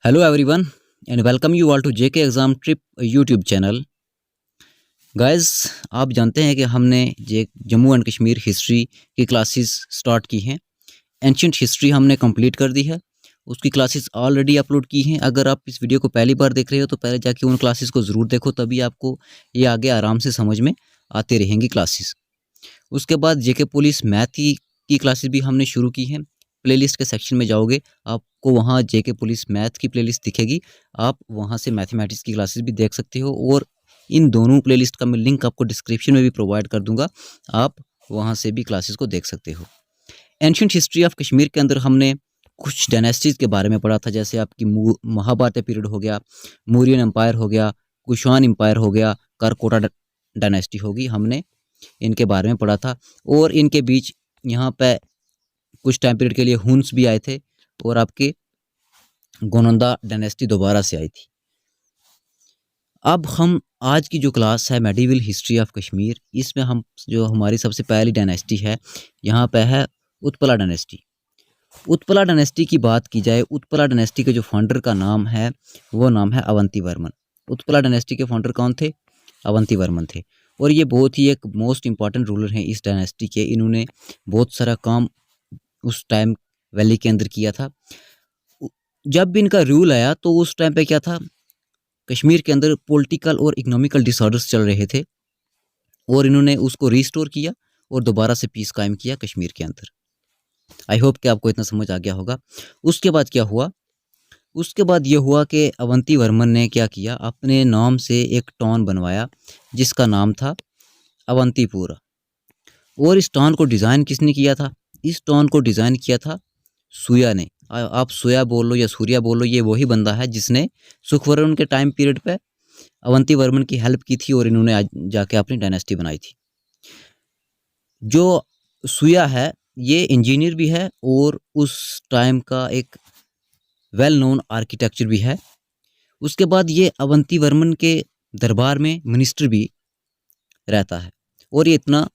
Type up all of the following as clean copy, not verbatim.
Hello everyone and welcome you all to JK Exam Trip YouTube channel. Guys, आप जानते हैं कि हमने जे जम्मू एंड कश्मीर हिस्ट्री की क्लासेस स्टार्ट की हैं। एंशिएंट हिस्ट्री हमने कंप्लीट कर दी है, उसकी क्लासेस ऑलरेडी अपलोड की हैं। अगर आप इस वीडियो को पहली बार देख रहे हो तो पहले जाके उन क्लासेस को ज़रूर देखो, तभी आपको ये आगे आराम से समझ में आती रहेंगी क्लासेस। उसके बाद जेके पुलिस मैथ की क्लासेस भी हमने शुरू की हैं। प्लेलिस्ट के सेक्शन में जाओगे, आपको वहाँ जेके पुलिस मैथ की प्लेलिस्ट दिखेगी। आप वहाँ से मैथमेटिक्स की क्लासेस भी देख सकते हो और इन दोनों प्लेलिस्ट का मैं लिंक आपको डिस्क्रिप्शन में भी प्रोवाइड कर दूंगा, आप वहाँ से भी क्लासेस को देख सकते हो। एंशिएंट हिस्ट्री ऑफ कश्मीर के अंदर हमने कुछ डायनेस्टीज़ के बारे में पढ़ा था, जैसे आपकी महाभारत पीरियड हो गया, मौर्यन एम्पायर हो गया, कुशान एम्पायर हो गया, करकोटा डायनेस्टी होगी, हमने इनके बारे में पढ़ा था। और इनके बीच यहाँ पे कुछ टाइम पीरियड के लिए हुन्स भी आए थे और आपके गोनंदा डायनेस्टी दोबारा से आई थी। अब हम आज की जो क्लास है मेडिवल हिस्ट्री ऑफ कश्मीर, इसमें हम जो हमारी सबसे पहली डायनेस्टी है यहाँ पे है उत्पला डायनेस्टी। उत्पला डायनेस्टी की बात की जाए, उत्पला डायनेस्टी के जो फाउंडर का नाम है वो नाम है अवंती वर्मन। उत्पला डायनेस्टी के फाउंडर कौन थे? अवंती वर्मन थे। और ये बहुत ही एक मोस्ट इम्पॉर्टेंट रूलर हैं इस डायनेस्टी के। इन्होंने बहुत सारा काम उस टाइम वैली के अंदर किया था। जब भी इनका रूल आया तो उस टाइम पे क्या था, कश्मीर के अंदर पॉलिटिकल और इकोनॉमिकल डिसऑर्डर्स चल रहे थे और इन्होंने उसको रिस्टोर किया और दोबारा से पीस कायम किया कश्मीर के अंदर। आई होप कि आपको इतना समझ आ गया होगा। उसके बाद क्या हुआ? उसके बाद ये हुआ कि अवंती वर्मन ने क्या किया, अपने नाम से एक टाउन बनवाया जिसका नाम था अवंतीपुरा। और इस टाउन को डिज़ाइन किसने किया था? इस टाउन को डिज़ाइन किया था सूया ने। आप सूया बोल लो या सूर्या बोल लो, ये वही बंदा है जिसने सुखवर्मन के टाइम पीरियड पे अवंती वर्मन की हेल्प की थी और इन्होंने आज जाके अपनी डायनेस्टी बनाई थी। जो सूया है ये इंजीनियर भी है और उस टाइम का एक वेल नोन आर्किटेक्चर भी है। उसके बाद ये अवंती वर्मन के दरबार में मिनिस्टर भी रहता है और ये इतना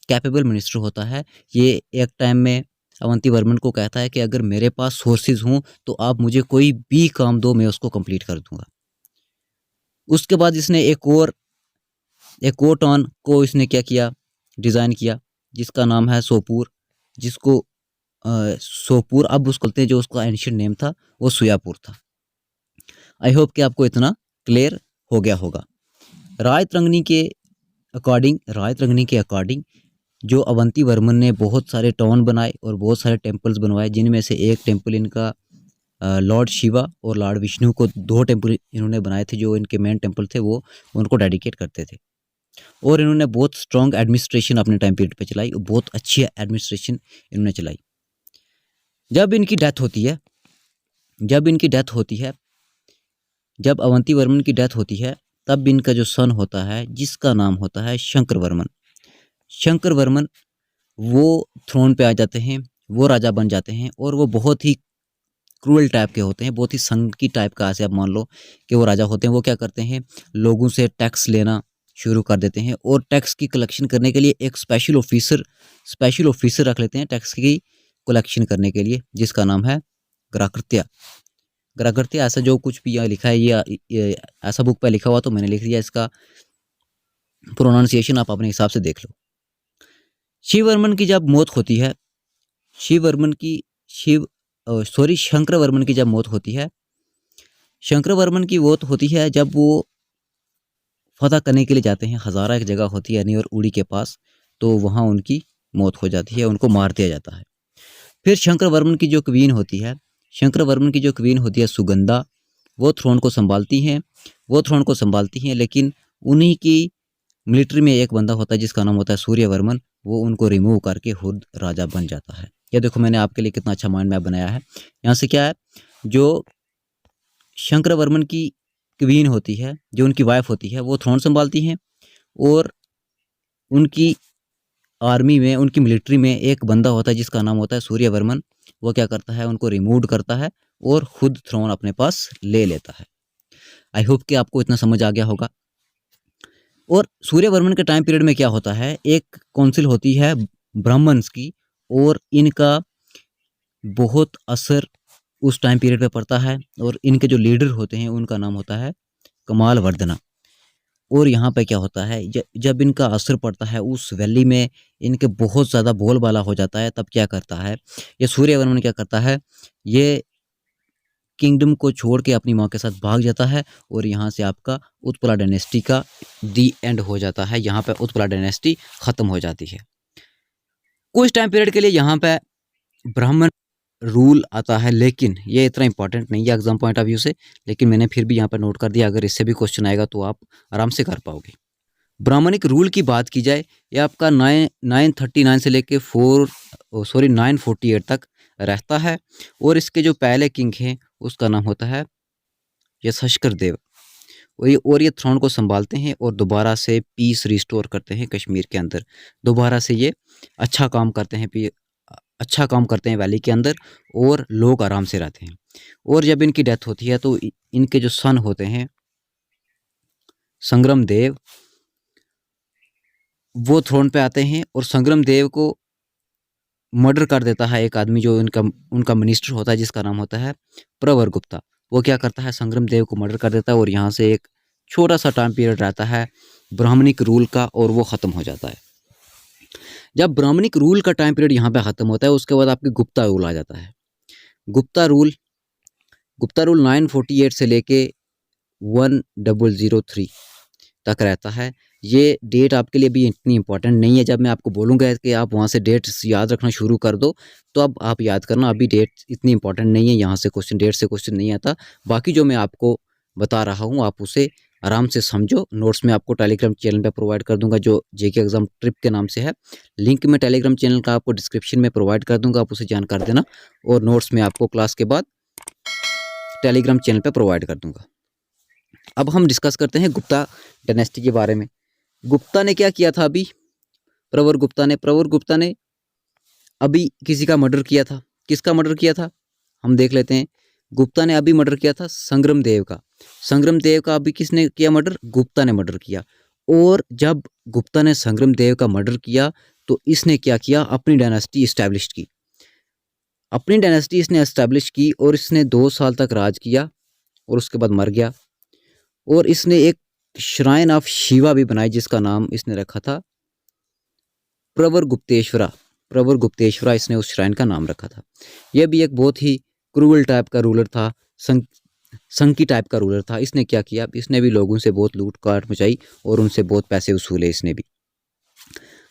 कैपेबल मिनिस्टर होता है। ये एक टाइम में अवंती वर्मन को कहता है कि अगर मेरे पास सोर्सेज हों तो आप मुझे कोई भी काम दो, मैं उसको कंप्लीट कर दूंगा। उसके बाद इसने एक और टाउन को इसने क्या किया, डिज़ाइन किया, जिसका नाम है सोपुर, जिसको सोपुर अब उसको बोलते हैं, जो उसका एंशिएंट नेम था वो सुयापुर था। आई होप कि आपको इतना क्लियर हो गया होगा। रायतरंगनी के अकॉर्डिंग जो अवंती वर्मन ने बहुत सारे टाउन बनाए और बहुत सारे टेम्पल्स बनवाए, जिनमें से एक टेम्पल इनका लॉर्ड शिवा और लॉर्ड विष्णु को 2 टेम्पल इन्होंने बनाए थे, जो इनके मेन टेम्पल थे वो उनको डेडिकेट करते थे। और इन्होंने बहुत स्ट्रॉन्ग एडमिनिस्ट्रेशन अपने टाइम पीरियड पे चलाई और बहुत अच्छी एडमिनिस्ट्रेशन इन्होंने चलाई। जब इनकी डेथ होती है जब अवंती वर्मन की डेथ होती है, तब इनका जो सन होता है जिसका नाम होता है शंकर वर्मन, वो थ्रोन पे आ जाते हैं, वो राजा बन जाते हैं और वो बहुत ही क्रूअल टाइप के होते हैं, बहुत ही संकी टाइप का। ऐसे आप मान लो कि वो राजा होते हैं। वो क्या करते हैं, लोगों से टैक्स लेना शुरू कर देते हैं और टैक्स की कलेक्शन करने के लिए एक स्पेशल ऑफिसर रख लेते हैं टैक्स की कलेक्शन करने के लिए, जिसका नाम है ग्राकृत्या। ऐसा जो कुछ भी यहाँ लिखा है, ये ऐसा बुक पे लिखा हुआ तो मैंने लिख दिया, इसका प्रोनाउंसिएशन आप अपने हिसाब से देख लो। शंकर वर्मन की जब मौत होती है, शंकर वर्मन की मौत होती है जब वो फतह करने के लिए जाते हैं। हज़ारा एक जगह होती है यानी और उड़ी के पास, तो वहाँ उनकी मौत हो जाती है, उनको मार दिया जाता है। फिर शंकर वर्मन की जो क्वीन होती है सुगंधा, वो थ्रोन को संभालती हैं, लेकिन उन्हीं की मिलिट्री में एक बंदा होता है जिसका नाम होता है सूर्यवर्मन, वो उनको रिमूव करके खुद राजा बन जाता है। ये देखो मैंने आपके लिए कितना अच्छा माइंड मैप बनाया है। यहाँ से क्या है, जो शंकर वर्मन की क्वीन होती है, जो उनकी वाइफ होती है, वो थ्रोन संभालती हैं और उनकी आर्मी में, उनकी मिलिट्री में एक बंदा होता है जिसका नाम होता है सूर्यवर्मन। वो क्या करता है, उनको रिमूव करता है और खुद थ्रोन अपने पास ले लेता है। आई होप कि आपको इतना समझ आ गया होगा। और सूर्यवर्मन के टाइम पीरियड में क्या होता है, एक काउंसिल होती है ब्राह्मण्स की और इनका बहुत असर उस टाइम पीरियड पे पड़ता है और इनके जो लीडर होते हैं उनका नाम होता है कमाल वर्धना। और यहाँ पे क्या होता है, जब इनका असर पड़ता है उस वैली में, इनके बहुत ज़्यादा बोलबाला हो जाता है, तब क्या करता है ये सूर्यवर्मन, क्या करता है ये किंगडम को छोड़ के अपनी माँ के साथ भाग जाता है और यहाँ से आपका उत्पला डायनेस्टी का दी एंड हो जाता है। यहाँ पे उत्पला डायनेस्टी ख़त्म हो जाती है। कुछ टाइम पीरियड के लिए यहाँ पे ब्राह्मण रूल आता है, लेकिन ये इतना इंपॉर्टेंट नहीं है एग्जाम पॉइंट ऑफ व्यू से, लेकिन मैंने फिर भी यहाँ पर नोट कर दिया। अगर इससे भी क्वेश्चन आएगा तो आप आराम से कर पाओगे। ब्राह्मणिक रूल की बात की जाए, ये आपका 939 से लेके 948 तक रहता है। और इसके जो पहले किंग हैं उसका नाम होता है यशस्कर देव। और ये थ्रोन को संभालते हैं और दोबारा से पीस रिस्टोर करते हैं कश्मीर के अंदर। दोबारा से ये अच्छा काम करते हैं, अच्छा काम करते हैं वैली के अंदर, और लोग आराम से रहते हैं। और जब इनकी डेथ होती है तो इनके जो सन होते हैं संग्राम देव, वो थ्रोन पे आते हैं और संग्राम देव को मर्डर कर देता है एक आदमी जो उनका मिनिस्टर होता है, जिसका नाम होता है प्रवर गुप्ता। वो क्या करता है, संग्राम देव को मर्डर कर देता है और यहाँ से एक छोटा सा टाइम पीरियड रहता है ब्राह्मणिक रूल का और वो ख़त्म हो जाता है। जब ब्राह्मणिक रूल का टाइम पीरियड यहाँ पे ख़त्म होता है उसके बाद आपके गुप्ता रूल आ जाता है। गुप्ता रूल 948 से लेके 1003 तक रहता है। ये डेट आपके लिए भी इतनी इंपॉर्टेंट नहीं है। जब मैं आपको बोलूँगा कि आप वहाँ से डेट याद रखना शुरू कर दो तो अब आप याद करना, अभी डेट इतनी इंपॉर्टेंट नहीं है। यहाँ से क्वेश्चन, डेट से क्वेश्चन नहीं आता। बाकी जो मैं आपको बता रहा हूँ आप उसे आराम से समझो। नोट्स में आपको टेलीग्राम चैनल पे प्रोवाइड कर दूंगा जो जेके एग्जाम ट्रिप के नाम से है। लिंक मैं टेलीग्राम चैनल का आपको डिस्क्रिप्शन में प्रोवाइड कर दूंगा, आप उसे ज्वाइन कर देना। और नोट्स में आपको क्लास के बाद टेलीग्राम चैनल पर प्रोवाइड कर दूंगा। अब हम डिस्कस करते हैं गुप्ता डायनेस्टी के बारे में। गुप्ता ने क्या किया था अभी, प्रवर गुप्ता ने अभी किसी का मर्डर किया था। किसका मर्डर किया था हम देख लेते हैं। गुप्ता ने अभी मर्डर किया था संग्राम देव का। संग्राम देव का अभी किसने किया मर्डर, गुप्ता ने मर्डर किया। और जब गुप्ता ने संग्राम देव का मर्डर किया तो इसने क्या किया, अपनी डायनेस्टी इस्टेब्लिश की। अपनी डायनेस्टी इसने इस्टेब्लिश की और इसने 2 साल तक राज किया और उसके बाद मर गया। और इसने एक श्राइन ऑफ शिवा भी बनाई जिसका नाम इसने रखा था प्रवर गुप्तेश्वरा इसने उस श्राइन का नाम रखा था। यह भी एक बहुत ही क्रूअल टाइप का रूलर था, संकी टाइप का रूलर था। इसने क्या किया, इसने भी लोगों से बहुत लूट काट मचाई और उनसे बहुत पैसे वसूले इसने भी।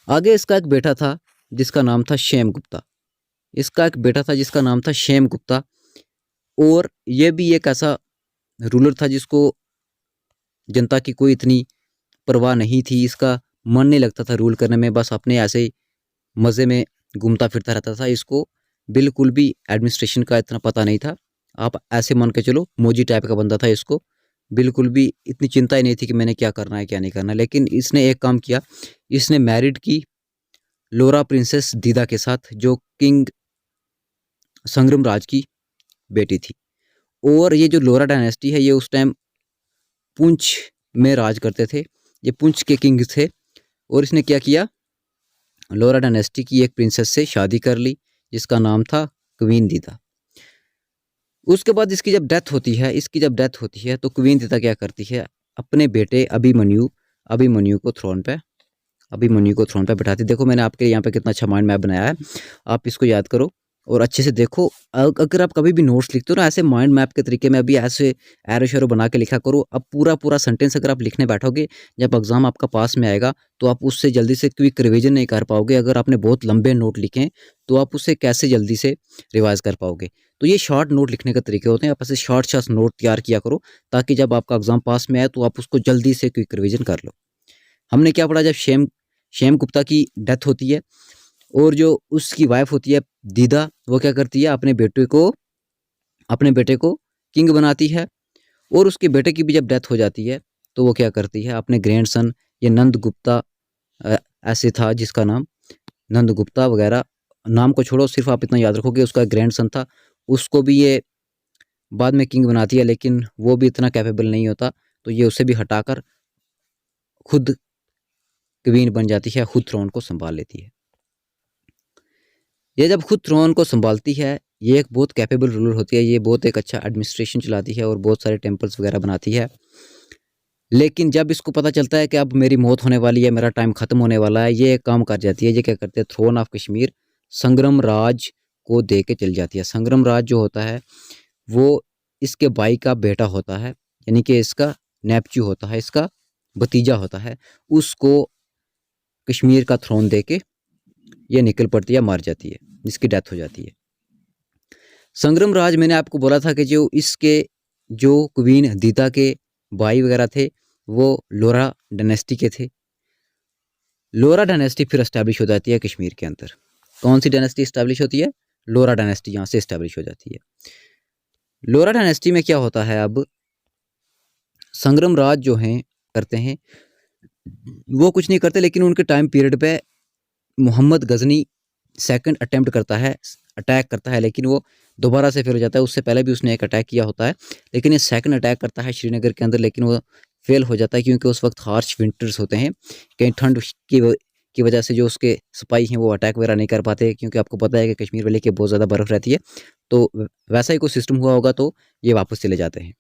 आगे इसका एक बेटा था जिसका नाम था शेम गुप्ता। और यह भी एक ऐसा रूलर था जिसको जनता की कोई इतनी परवाह नहीं थी। इसका मन नहीं लगता था रूल करने में, बस अपने ऐसे ही मज़े में घूमता फिरता रहता था। इसको बिल्कुल भी एडमिनिस्ट्रेशन का इतना पता नहीं था। आप ऐसे मान के चलो मौजी टाइप का बंदा था। इसको बिल्कुल भी इतनी चिंता ही नहीं थी कि मैंने क्या करना है क्या नहीं करना। लेकिन इसने एक काम किया, इसने मैरिड की लोरा प्रिंसेस दीदा के साथ, जो किंग संग्राम राज की बेटी थी। और ये जो लोरा डायनेस्टी है ये उस टाइम पुंछ में राज करते थे, ये पुंछ के किंग थे। और इसने क्या किया, लोरा डायनेस्टी की एक प्रिंसेस से शादी कर ली जिसका नाम था क्वीन दीदा। उसके बाद इसकी जब डेथ होती है तो क्वीन दीदा क्या करती है, अपने बेटे अभिमन्यु को थ्रोन पे बैठाती। देखो मैंने आपके यहाँ पे कितना अच्छा माइंड मैप बनाया है, आप इसको याद करो और अच्छे से देखो। अगर आप कभी भी नोट्स लिखते हो ना ऐसे माइंड मैप के तरीके में, अभी ऐसे एरो शेरो बना के लिखा करो। अब पूरा सेंटेंस अगर आप लिखने बैठोगे, जब एग्जाम आपका पास में आएगा तो आप उससे जल्दी से क्विक रिवीजन नहीं कर पाओगे। अगर आपने बहुत लंबे नोट लिखे हैं तो आप उससे कैसे जल्दी से रिवाइज कर पाओगे। तो ये शॉर्ट नोट लिखने के तरीके होते हैं। आप ऐसे शॉर्ट नोट तैयार किया करो ताकि जब आपका एग्जाम पास में आए तो आप उसको जल्दी से क्विक रिविजन कर लो। हमने क्या पढ़ा, जब शेम गुप्ता की डेथ होती है और जो उसकी वाइफ होती है दीदा, वो क्या करती है, अपने बेटे को किंग बनाती है। और उसके बेटे की भी जब डेथ हो जाती है तो वो क्या करती है, अपने ग्रैंडसन, ये नंद गुप्ता ऐसे था जिसका नाम, नंद गुप्ता वगैरह नाम को छोड़ो, सिर्फ आप इतना याद रखोगे उसका ग्रैंडसन था, उसको भी ये बाद में किंग बनाती है। लेकिन वो भी इतना कैपेबल नहीं होता तो ये उसे भी हटाकर खुद क्वीन बन जाती है, खुद थ्रोन को संभाल लेती है। ये जब खुद थ्रोन को संभालती है ये एक बहुत कैपेबल रूलर होती है, ये बहुत एक अच्छा एडमिनिस्ट्रेशन चलाती है और बहुत सारे टेम्पल्स वगैरह बनाती है। लेकिन जब इसको पता चलता है कि अब मेरी मौत होने वाली है, मेरा टाइम ख़त्म होने वाला है, ये एक काम कर जाती है। ये क्या करते हैं, थ्रोन ऑफ कश्मीर संग्राम राज को दे के चली जाती है। संग्राम राज जो होता है वो इसके भाई का बेटा होता है, यानी कि इसका नेपच्यू होता है, इसका भतीजा होता है। उसको कश्मीर का थ्रोन दे के ये निकल पड़ती है, मर जाती है, जिसकी डेथ हो जाती है। संग्राम राज मैंने आपको बोला था कि जो इसके जो क्वीन हदीता के भाई वगैरह थे वो लोरा डायनेस्टी के थे। लोरा डायनेस्टी फिर एस्टैब्लिश हो जाती है कश्मीर के अंदर। कौन सी डायनेस्टी एस्टैब्लिश होती है? लोरा डायनेस्टी यहाँ से एस्टैब्लिश हो जाती है। लोरा डायनेस्टी में क्या होता है, अब संग्राम राज जो हैं करते हैं वो कुछ नहीं करते, लेकिन उनके टाइम पीरियड पे मोहम्मद गजनी सेकंड अटेम्प्ट करता है, अटैक करता है, लेकिन वो दोबारा से फिर हो जाता है। उससे पहले भी उसने एक अटैक किया होता है, लेकिन ये सेकंड अटैक करता है श्रीनगर के अंदर, लेकिन वो फेल हो जाता है क्योंकि उस वक्त हार्श विंटर्स होते हैं। कहीं ठंड की वजह से जो उसके सिपाही हैं वो अटैक वगैरह नहीं कर पाते, क्योंकि आपको पता है कि कश्मीर वैली की बहुत ज़्यादा बर्फ़ रहती है। तो वैसा ही कोई सिस्टम हुआ होगा, तो ये वापस चले जाते हैं।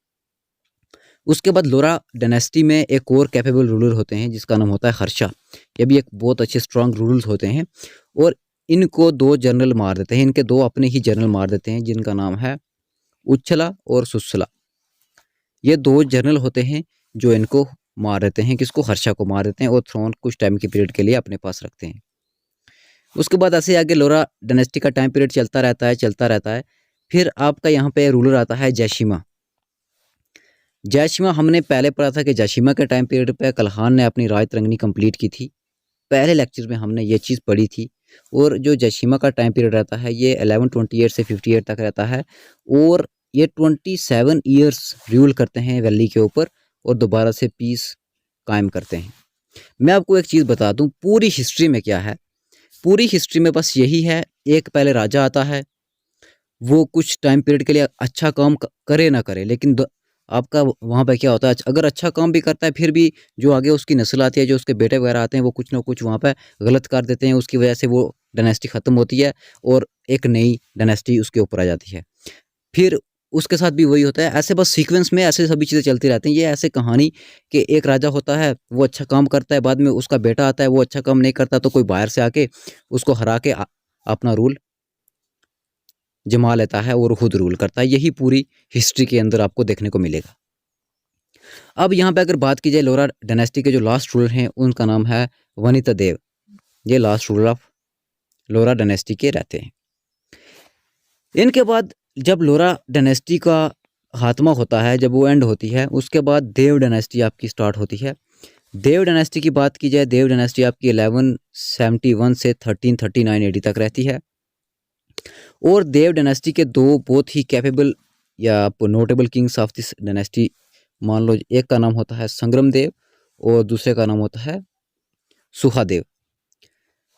उसके बाद लोरा डायनेस्टी में एक और कैपेबल रूलर होते हैं जिसका नाम होता है हर्षा। ये भी एक बहुत अच्छे स्ट्रॉन्ग रूलर्स होते हैं और इनको 2 जनरल मार देते हैं। इनके 2 अपने ही जनरल मार देते हैं, जिनका नाम है उच्छला और सुसला। ये 2 जनरल होते हैं जो इनको मार देते हैं, किसको? हर्षा को मार देते हैं और थ्रोन कुछ टाइम के पीरियड के लिए अपने पास रखते हैं। उसके बाद ऐसे आगे लोरा डायनेस्टी का टाइम पीरियड चलता रहता है। फिर आपका यहाँ पे रूलर आता है जैशिमा। जैशिमा हमने पहले पढ़ा था कि जैशिमा के टाइम पीरियड पे कल्हान ने अपनी राज तरंगनी कंप्लीट की थी। पहले लेक्चर में हमने ये चीज़ पढ़ी थी। और जो जैशिमा का टाइम पीरियड रहता है ये 1128 से 58 तक रहता है और ये 27 ईयर्स रूल करते हैं वैली के ऊपर और दोबारा से पीस कायम करते हैं। मैं आपको एक चीज़ बता दूं, पूरी हिस्ट्री में क्या है, पूरी हिस्ट्री में बस यही है, एक पहले राजा आता है, वो कुछ टाइम पीरियड के लिए अच्छा काम करे ना करे, लेकिन आपका वहाँ पे क्या होता है, अगर अच्छा काम भी करता है फिर भी जो आगे उसकी नस्ल आती है, जो उसके बेटे वगैरह आते हैं, वो कुछ ना कुछ वहाँ पे गलत कर देते हैं। उसकी वजह से वो डायनेस्टी ख़त्म होती है और एक नई डायनेस्टी उसके ऊपर आ जाती है। फिर उसके साथ भी वही होता है। ऐसे बस सीक्वेंस में ऐसे सभी चीज़ें चलती रहती हैं। ये ऐसे कहानी कि एक राजा होता है, वो अच्छा काम करता है, बाद में उसका बेटा आता है, वो अच्छा काम नहीं करता, तो कोई बाहर से आके उसको हरा के अपना रूल जमा लेता है और खुद रूल करता है। यही पूरी हिस्ट्री के अंदर आपको देखने को मिलेगा। अब यहाँ पे अगर बात की जाए लोरा डायनेस्टी के जो लास्ट रूलर हैं उनका नाम है वनिता देव। ये last ruler of Lohara dynasty के रहते हैं। इनके बाद जब लोरा डायनेस्टी का खात्मा होता है, जब वो एंड होती है, उसके बाद देव डायनेस्टी आपकी स्टार्ट होती है। देव डायनेस्टी की बात की जाए, देव डायनेस्टी आपकी 1171 से 1339 AD तक रहती है। और देव डायनेस्टी के 2 बहुत ही कैपेबल या notable Kings of this dynasty मान लो, एक का नाम होता है संग्राम देव और दूसरे का नाम होता है सुहादेव।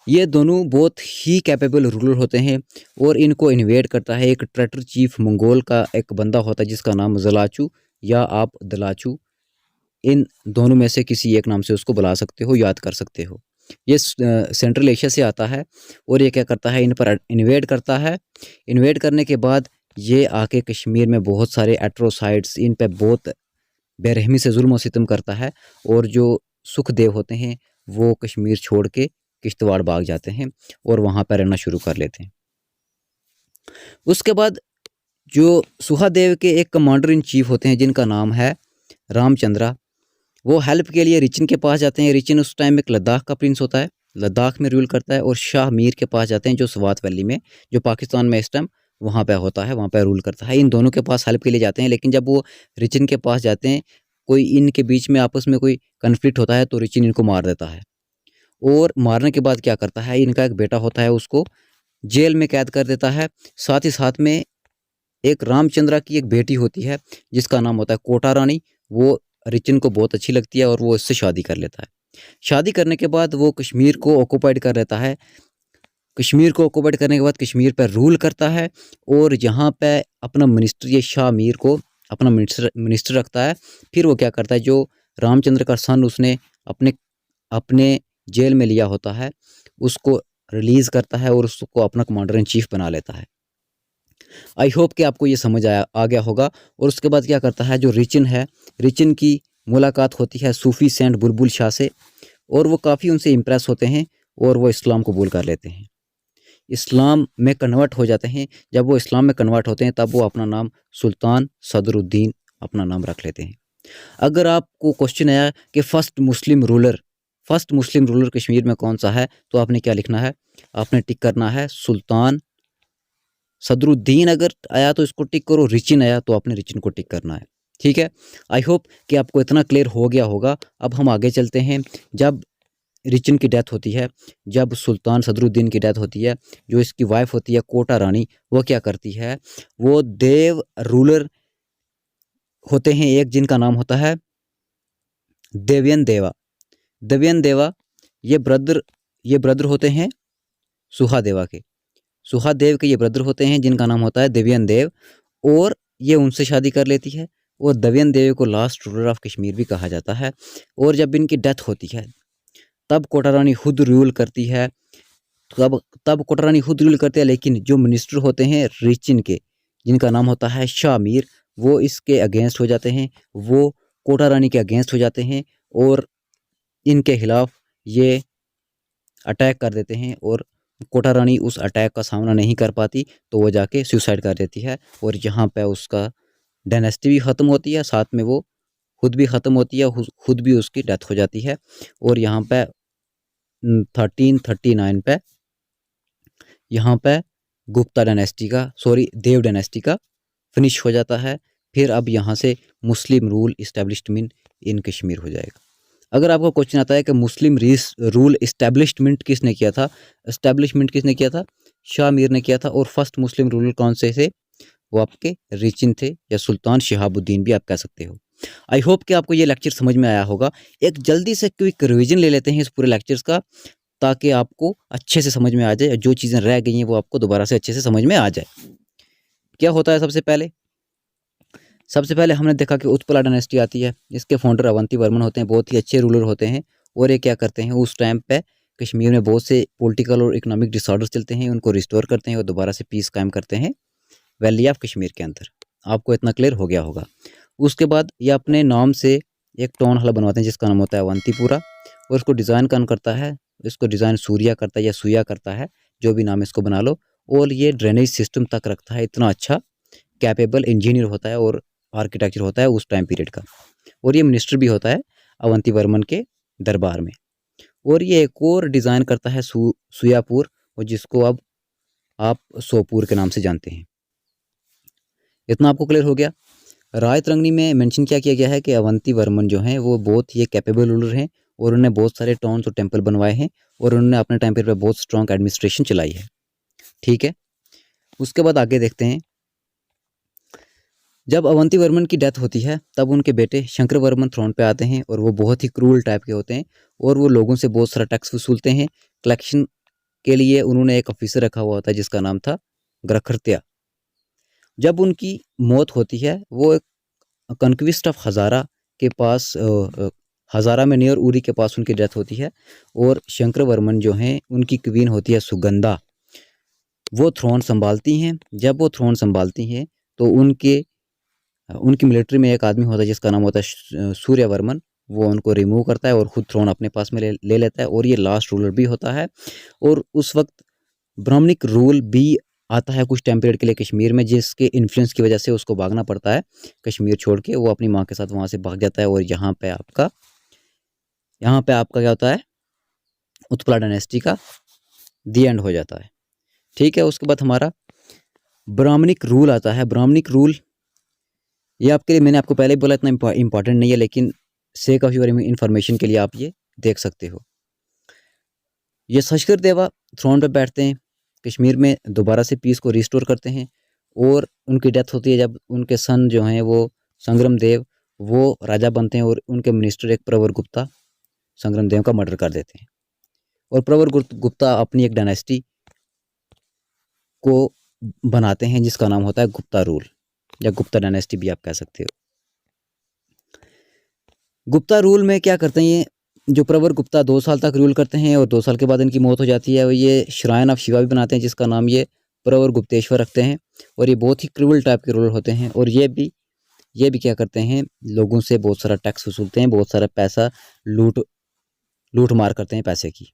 ये दोनों बहुत ही कैपेबल रूलर होते हैं और इनको इन्वेड करता है एक ट्रेटर चीफ मंगोल का एक बंदा होता है जिसका नाम जलाचू या आप दलाचू, इन दोनों में से किसी एक नाम से उसको बुला सकते हो, याद कर सकते हो। ये सेंट्रल एशिया से आता है और ये क्या करता है, इन पर इन्वेड करता है। इन्वेड करने के बाद ये आके कश्मीर में बहुत सारे एट्रोसाइड्स, इन पे बहुत बेरहमी से जुल्म और सितम करता है और जो सुखदेव होते हैं वो कश्मीर छोड़ के किश्तवाड़ भाग जाते हैं और वहाँ पर रहना शुरू कर लेते हैं। उसके बाद जो सुहादेव के एक कमांडर इन चीफ होते हैं जिनका नाम है रामचंद्रा, वो हेल्प के लिए रिचिन के पास जाते हैं। रिचिन उस टाइम एक लद्दाख का प्रिंस होता है, लद्दाख में रूल करता है, और शाह मीर के पास जाते हैं जो स्वात वैली में, जो पाकिस्तान में इस टाइम वहाँ पे होता है, वहाँ पे रूल करता है। इन दोनों के पास हेल्प के लिए जाते हैं, लेकिन जब वो रिचिन के पास जाते हैं, कोई इनके बीच में आपस में कोई कन्फ्लिक्ट होता है तो रिचिन इनको मार देता है। और मारने के बाद क्या करता है, इनका एक बेटा होता है उसको जेल में कैद कर देता है। साथ ही साथ में एक रामचंद्रा की एक बेटी होती है जिसका नाम होता है कोटा रानी। वो रिचिन को बहुत अच्छी लगती है और वो इससे शादी कर लेता है। शादी करने के बाद वो कश्मीर को ऑक्यूपाइड कर लेता है। कश्मीर को ऑक्यूपाइड करने के बाद कश्मीर पर रूल करता है और यहाँ पे अपना मिनिस्टर, ये शाह मीर को अपना मिनिस्टर रखता है। फिर वो क्या करता है, जो रामचंद्र का सन उसने अपने जेल में लिया होता है उसको रिलीज़ करता है और उसको अपना कमांडर इन चीफ बना लेता है। आई होप कि आपको ये समझ आ गया होगा। और उसके बाद क्या करता है, जो रिचिन है, रिचिन की मुलाकात होती है सूफ़ी सेंट बुलबुल शाह से, और वो काफ़ी उनसे इम्प्रेस होते हैं और वो इस्लाम कबूल कर लेते हैं, इस्लाम में कन्वर्ट हो जाते हैं। जब वो इस्लाम में कन्वर्ट होते हैं तब वो अपना नाम सुल्तान सदरुद्दीन अपना नाम रख लेते हैं। अगर आपको क्वेश्चन आया कि फर्स्ट मुस्लिम रूलर कश्मीर में कौन सा है, तो आपने क्या लिखना है, आपने टिक करना है सुल्तान सदरुद्दीन। अगर आया तो इसको टिक करो, रिचिन आया तो आपने रिचिन को टिक करना है। ठीक है, आई होप कि आपको इतना क्लियर हो गया होगा। अब हम आगे चलते हैं। जब रिचिन की डेथ होती है, जब सुल्तान सदरुद्दीन की डेथ होती है, जो इसकी वाइफ होती है कोटा रानी, वो क्या करती है, वो देव रूलर होते हैं एक जिनका नाम होता है देवयन देवा। ये ब्रदर होते हैं सुहादेवा के, सुहादेव के ये ब्रदर होते हैं जिनका नाम होता है देवयन देव, और ये उनसे शादी कर लेती है। और देवयन देव को लास्ट रूलर ऑफ कश्मीर भी कहा जाता है। और जब इनकी डेथ होती है तब कोटा रानी खुद रूल करती है, तब कोटा रानी खुद रूल करती है, लेकिन जो मिनिस्टर होते हैं रिचिन के, जिनका नाम होता है शाह मीर, वो इसके अगेंस्ट हो जाते हैं, वो कोटा रानी के अगेंस्ट हो जाते हैं और इनके खिलाफ ये अटैक कर देते हैं। और कोटा रानी उस अटैक का सामना नहीं कर पाती तो वो जाके सुसाइड कर देती है, और यहाँ पे उसका डायनेस्टी भी ख़त्म होती है, साथ में वो खुद भी ख़त्म होती है, खुद भी उसकी डेथ हो जाती है। और यहाँ पे 1339 पे यहाँ पे गुप्ता डायनेस्टी का देव डायनेस्टी का फिनिश हो जाता है। फिर अब यहाँ से मुस्लिम रूल इस्टेब्लिशमेंट इन कश्मीर हो जाएगा। अगर आपको क्वेश्चन आता है कि मुस्लिम रूल इस्टेब्लिशमेंट किसने किया था, शाह मीर ने किया था। और फर्स्ट मुस्लिम रूलर कौन से थे, वो आपके रिचिन थे, या सुल्तान शहाबुद्दीन भी आप कह सकते हो। आई होप कि आपको ये लेक्चर समझ में आया होगा। एक जल्दी से क्विक रिवीजन ले लेते हैं इस पूरे लेक्चर्स का, ताकि आपको अच्छे से समझ में आ जाए, जो चीज़ें रह गई हैं वो आपको दोबारा से अच्छे से समझ में आ जाए। क्या होता है, सबसे पहले हमने देखा कि उत्पला डायनेस्टी आती है, इसके फाउंडर अवंती वर्मन होते हैं, बहुत ही अच्छे रूलर होते हैं। और ये क्या करते हैं, उस टाइम पे कश्मीर में बहुत से पॉलिटिकल और इकोनॉमिक डिसऑर्डर्स चलते हैं, उनको रिस्टोर करते हैं और दोबारा से पीस कायम करते हैं वैली ऑफ कश्मीर के अंदर। आपको इतना क्लियर हो गया होगा। उसके बाद ये अपने नाम से एक टाउन हॉल बनवाते हैं जिसका नाम होता है अवंतीपुरा, और इसको डिज़ाइन कौन करता है, इसको डिज़ाइन सूर्या करता है या सुया करता है, जो भी नाम इसको बना लो। और ये ड्रेनेज सिस्टम तक रखता है, इतना अच्छा कैपेबल इंजीनियर होता है और आर्किटेक्चर होता है उस टाइम पीरियड का। और ये मिनिस्टर भी होता है अवंती वर्मन के दरबार में। और ये एक और डिज़ाइन करता है सुयापुर, और जिसको अब आप सोपुर के नाम से जानते हैं। इतना आपको क्लियर हो गया। रायत रंगनी में मेंशन क्या किया गया है कि अवंती वर्मन जो हैं वो बहुत ही कैपेबल रूलर हैं, और उन्होंने बहुत सारे टाउन्स और टेम्पल बनवाए हैं, और उन्होंने अपने टाइम पीरियड पर बहुत स्ट्रॉन्ग एडमिनिस्ट्रेशन चलाई है। ठीक है, उसके बाद आगे देखते हैं। जब अवंती वर्मन की डेथ होती है तब उनके बेटे शंकर वर्मन थ्रोन पे आते हैं, और वो बहुत ही क्रूल टाइप के होते हैं, और वो लोगों से बहुत सारा टैक्स वसूलते हैं। कलेक्शन के लिए उन्होंने एक ऑफिसर रखा हुआ होता है जिसका नाम था ग्रखरत्या। जब उनकी मौत होती है, वो एक कॉन्क्विस्ट ऑफ हज़ारा के पास, हज़ारा में नियर उरी के पास उनकी डेथ होती है। और शंकर वर्मन जो हैं, उनकी क्वीन होती है सुगंधा, वो थ्रोन संभालती हैं। जब वो थ्रोन संभालती हैं तो उनकी मिलिट्री में एक आदमी होता है जिसका नाम होता है सूर्यवर्मन, वो उनको रिमूव करता है और ख़ुद थ्रोन अपने पास में ले लेता है, और ये लास्ट रूलर भी होता है। और उस वक्त ब्राह्मणिक रूल भी आता है कुछ टाइम पीरियड के लिए कश्मीर में, जिसके इन्फ्लुएंस की वजह से उसको भागना पड़ता है कश्मीर छोड़ के। वो अपनी माँ के साथ वहाँ से भाग जाता है, और यहाँ पे आपका क्या होता है, उत्पला डायनेस्टी का दी एंड हो जाता है। ठीक है, उसके बाद हमारा ब्राह्मणिक रूल आता है। ब्राह्मणिक रूल ये आपके लिए, मैंने आपको पहले ही बोला, इतना इंपॉर्टेंट नहीं है, लेकिन सेक ऑफ योर इन्फॉर्मेशन के लिए आप ये देख सकते हो। ये शंकर देवा थ्रोन पे बैठते हैं, कश्मीर में दोबारा से पीस को रिस्टोर करते हैं, और उनकी डेथ होती है जब उनके सन जो हैं वो संग्राम देव वो राजा बनते हैं, और उनके मिनिस्टर एक प्रवर गुप्ता संग्राम देव का मर्डर कर देते हैं। और प्रवर गुप्ता अपनी एक डायनेस्टी को बनाते हैं जिसका नाम होता है गुप्ता रूल, या गुप्ता डायनेस्टी भी आप कह सकते हो। गुप्ता रूल में क्या करते हैं, ये जो प्रवर गुप्ता 2 साल तक रूल करते हैं, और 2 साल के बाद इनकी मौत हो जाती है। और ये श्राइन ऑफ शिवा भी बनाते हैं जिसका नाम ये प्रवर गुप्तेश्वर रखते हैं। और ये बहुत ही क्रूअल टाइप के रूलर होते हैं। और ये भी क्या करते हैं, लोगों से बहुत सारा टैक्स वसूलते हैं, बहुत सारा पैसा लूट मार करते हैं पैसे की।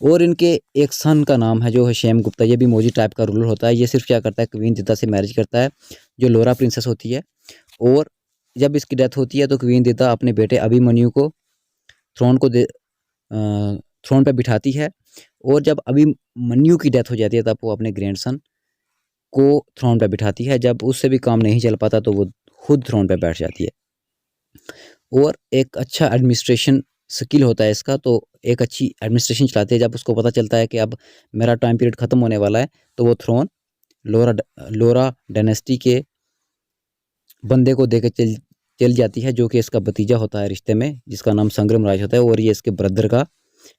और इनके एक सन का नाम है जो है शेम गुप्ता, ये भी मौजी टाइप का रूलर होता है। ये सिर्फ क्या करता है, क्वीन दिद्दा से मैरिज करता है जो लोरा प्रिंसेस होती है। और जब इसकी डेथ होती है तो क्वीन दिद्दा अपने बेटे अभिमन्यु को थ्रोन पे बिठाती है। और जब अभिमन्यु की डेथ हो जाती है तब वो अपने ग्रैंडसन को थ्रोन पे बिठाती है। जब उससे भी काम नहीं चल पाता तो वो खुद थ्रोन पे बैठ जाती है। और एक अच्छा एडमिनिस्ट्रेशन स्किल होता है इसका, तो एक अच्छी एडमिनिस्ट्रेशन चलाती है। जब उसको पता चलता है कि अब मेरा टाइम पीरियड ख़त्म होने वाला है तो वो थ्रोन लोरा डायनेस्टी के बंदे को देकर चल जाती है, जो कि इसका भतीजा होता है रिश्ते में, जिसका नाम संग्राम राज होता है। और ये इसके ब्रदर का,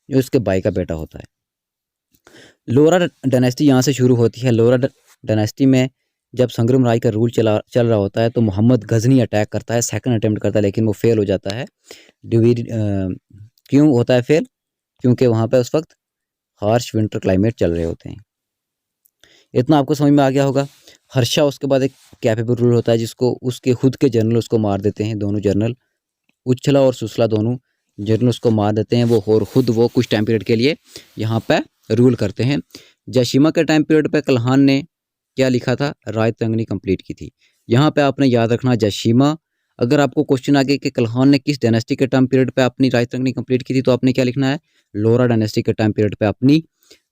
जो इसके भाई का बेटा होता है। लोरा डायनेस्टी यहाँ से शुरू होती है। लोरा डायनेस्टी में जब संग्राम राज का रूल चल रहा होता है तो मोहम्मद गजनी अटैक करता है, सेकंड अटेम्प्ट करता है, लेकिन वो फेल हो जाता है। क्यों होता है फेल? क्योंकि वहाँ पे उस वक्त हार्श विंटर क्लाइमेट चल रहे होते हैं। इतना आपको समझ में आ गया होगा। हर्षा उसके बाद एक कैपेबल रूलर होता है जिसको उसके खुद के जनरल उसको मार देते हैं। दोनों जनरल उच्छला और सुसला दोनों जनरल उसको मार देते हैं। वो खुद कुछ टाइम पीरियड के लिए यहाँ पे रूल करते हैं। जयसीमा के टाइम पीरियड पे कल्हान ने क्या लिखा था? रायतंगनी कंप्लीट की थी। यहाँ पे आपने याद रखना जयसीमा। अगर आपको क्वेश्चन आ गया कि कल्हान ने किस डायनेस्टी के टाइम पीरियड पे अपनी रायतंगनी कंप्लीट की थी, तो आपने क्या लिखना है? लोरा डायनेस्टी के टाइम पीरियड पे अपनी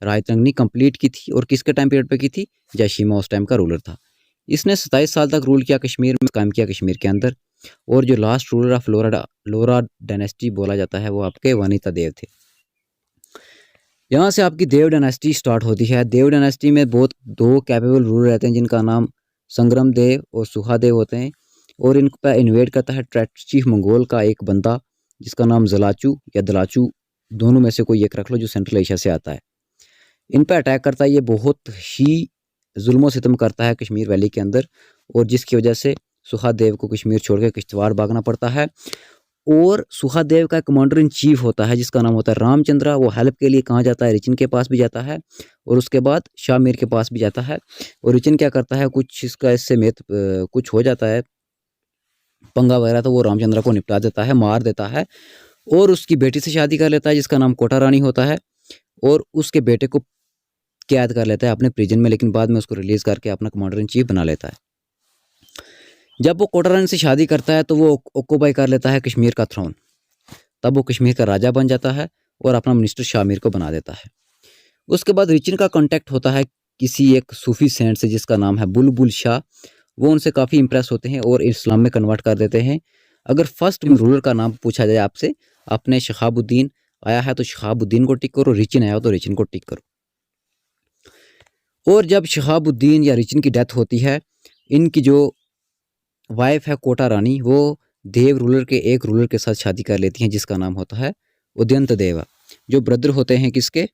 रायतंगनी कंप्लीट की थी। और किसके टाइम पीरियड पे की थी? जयसीमा उस टाइम का रूलर था। इसने 27 साल तक रूल किया कश्मीर में, कायम किया कश्मीर के अंदर। और जो last ruler of Lohara dynasty बोला जाता है वो आपके वनिता देव थे। यहाँ से आपकी देव डायनेस्टी स्टार्ट होती है। देव डायनेस्टी में दो कैपेबल रूलर रहते हैं जिनका नाम संग्राम देव और सुहादेव होते हैं। और इन पर इन्वेट करता है चीफ मंगोल का एक बंदा जिसका नाम जलाचू या दलाचू, दोनों में से कोई एक रख लो, जो सेंट्रल एशिया से आता है। इन पर अटैक करता है। ये बहुत ही जुल्म सितम करता है कश्मीर वैली के अंदर, और जिसकी वजह से सुहादेव को कश्मीर छोड़ के किश्तवाड़ भागना पड़ता है। और सुहादेव का कमांडर इन चीफ होता है जिसका नाम होता है रामचंद्रा। वो हेल्प के लिए कहाँ जाता है? रिचिन के पास भी जाता है और उसके बाद शाह मीर के पास भी जाता है। और रिचिन क्या करता है, कुछ इसका इससे कुछ हो जाता है पंगा वगैरह, तो वो रामचंद्रा को निपटा देता है, मार देता है। और उसकी बेटी से शादी कर लेता है जिसका नाम कोटा रानी होता है। और उसके बेटे को कैद कर लेता है अपने प्रिजन में, लेकिन बाद में उसको रिलीज करके अपना कमांडर इन चीफ बना लेता है। जब वो कोटा रानी से शादी करता है तो वो ऑक्यूपाई कर लेता है कश्मीर का थ्रोन। तब वो कश्मीर का राजा बन जाता है और अपना मिनिस्टर शाह मीर को बना देता है। उसके बाद रिचिन का कांटेक्ट होता है किसी एक सूफी सेंट से जिसका नाम है बुलबुल शाह। वो उनसे काफ़ी इंप्रेस होते हैं और इस्लाम में कन्वर्ट कर देते हैं। अगर फर्स्ट रूलर का नाम पूछा जाए आपसे, आपने शहाबुद्दीन आया है तो शहाबुद्दीन को टिक करो, रिचिन आया हो तो रिचिन को टिक करो। और जब शहाबुद्दीन या रिचिन की डेथ होती है, इनकी जो वाइफ है कोटा रानी, वो देव रूलर के एक रूलर के साथ शादी कर लेती हैं जिसका नाम होता है उदयंत देवा, जो ब्रदर होते हैं किसके?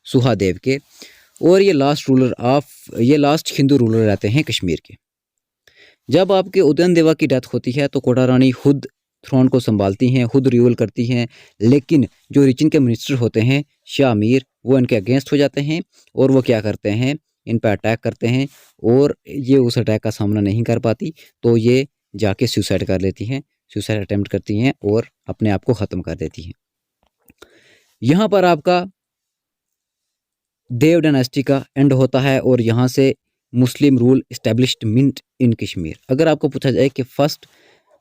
सुहादेव के। और ये लास्ट हिंदू रूलर रहते हैं कश्मीर के। जब आपके उदयंत देवा की डेथ होती है तो कोटा रानी खुद थ्रोन को संभालती हैं, खुद रूल करती हैं। लेकिन जो रिचिन के मिनिस्टर होते हैं शाह मीर, वो इनके अगेंस्ट हो जाते हैं और वो क्या करते हैं, इन पर अटैक करते हैं। और ये उस अटैक का सामना नहीं कर पाती तो ये जाके सुसाइड कर लेती हैं, सुसाइड अटेम्प्ट करती हैं और अपने आप को ख़त्म कर देती हैं। यहाँ पर आपका देव डायनेस्टी का एंड होता है और यहाँ से मुस्लिम रूल इस्टेब्लिशमेंट इन कश्मीर। अगर आपको पूछा जाए कि फर्स्ट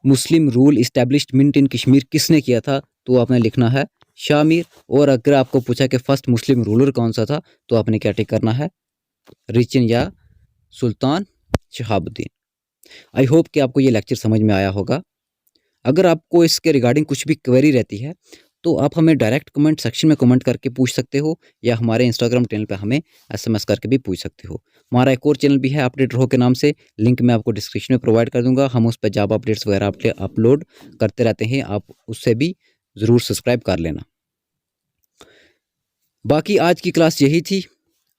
मुस्लिम रूल इस्टेब्लिशमेंट इन कश्मीर किसने किया था, तो आपने लिखना है शाह मीर। और अगर आपको पूछा कि फर्स्ट मुस्लिम रूलर कौन सा था, तो आपने क्या टिक करना है? रिचिन या सुल्तान शहाबुद्दीन। आई होप कि आपको ये लेक्चर समझ में आया होगा। अगर आपको इसके रिगार्डिंग कुछ भी क्वेरी रहती है तो आप हमें डायरेक्ट कमेंट सेक्शन में कमेंट करके पूछ सकते हो, या हमारे इंस्टाग्राम चैनल पे हमें SMS करके भी पूछ सकते हो। हमारा एक और चैनल भी है अपडेट रहो के नाम से, लिंक मैं आपको डिस्क्रिप्शन में प्रोवाइड कर दूंगा। हम उस पर जॉब अपडेट्स वगैरह अपलोड करते रहते हैं, आप उससे भी ज़रूर सब्सक्राइब कर लेना। बाकी आज की क्लास यही थी,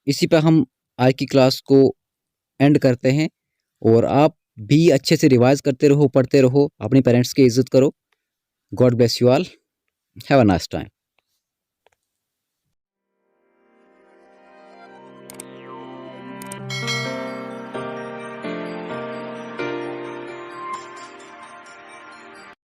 इसी पर हम आज की क्लास को एंड करते हैं। और आप भी अच्छे से रिवाइज करते रहो, पढ़ते रहो, अपने पेरेंट्स की इज्जत करो। God bless you all, have a nice time.